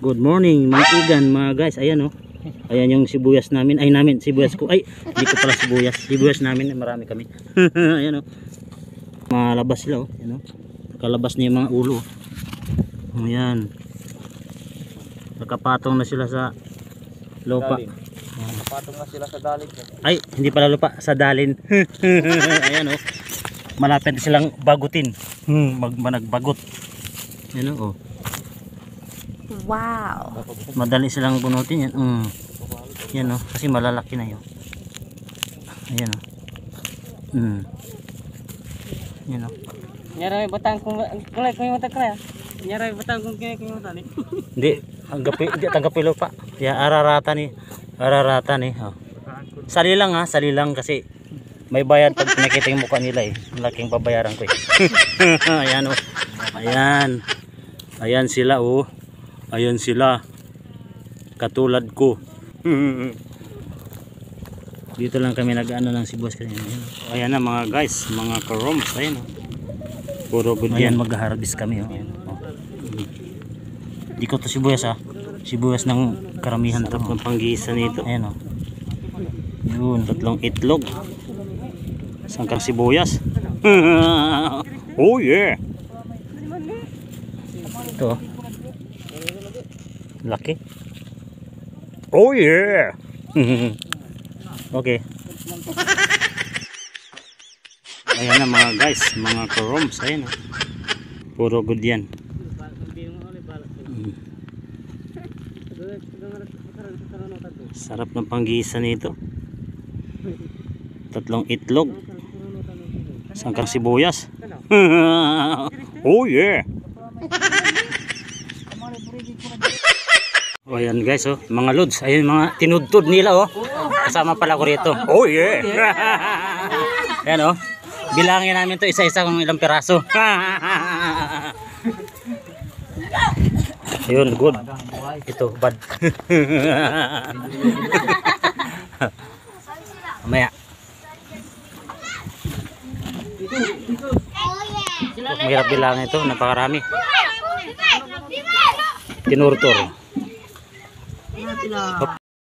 Good morning mga igan mga guys. Ayan oh. Ayan yung sibuyas namin. Ay namin, sibuyas ko. Ay, hindi ko pala sibuyas. Sibuyas namin, marami kami. Ayan oh. Malabas sila oh. Ayan oh. Nakalabas na yung mga ulo. Ayan. Nakapatong na sila sa lupa. Nakapatong na sila sa dalin. Ay, hindi pala lupa, sa dalin. Ayan oh. Malapit na silang bagutin. Managbagot. Ayan oh. Wow. Madali silang bunutin yan. Yan oh, kasi malalaki na yun. Ayan oh. Yan oh. Nyara batang kung kulay kung yung kaya. Nyara batang kung kaya kung tani. Hindi, tanggapin lupa. Ya ararata ni. Oh. Sali lang ha, sali lang kasi may bayad pag nakita yung mukha nila eh. Malaking babayaran ko eh. Ayan oh. Ayan. Ayan sila oh. Ayan sila. Katulad ko. Dito lang kami nag-ano ng sibuyas kanina. Ayan na mga guys, mga karoms. Ayan oh. Puro good. Ayan, mag-harvest kami oh. Ayan, oh. Di ko to sibuyas ha. Sibuyas ng karamihan to. Ng panggisa nito. Ayan oh. Yun, 3 itlog. Sangkang sibuyas. Oh yeah. Ito. Laki. Oh yeah. Okay. Ayan na mga guys, mga karoms. Ayan oh. Puro good yan. Sarap ng panggisa nito. 3 itlog. Sangkang sibuyas. Oh yeah. Oh, ayan guys oh, mga lods, ayun mga tinudtod nila oh. Kasama pala ko rito. Oh yeah. Ayan oh. Bilangin namin to isa-isa kung ilang piraso. Ayun, good. Ito, bad. Mamaya. Mahirap bilangin ito, napakarami. Tinurtor. Hop.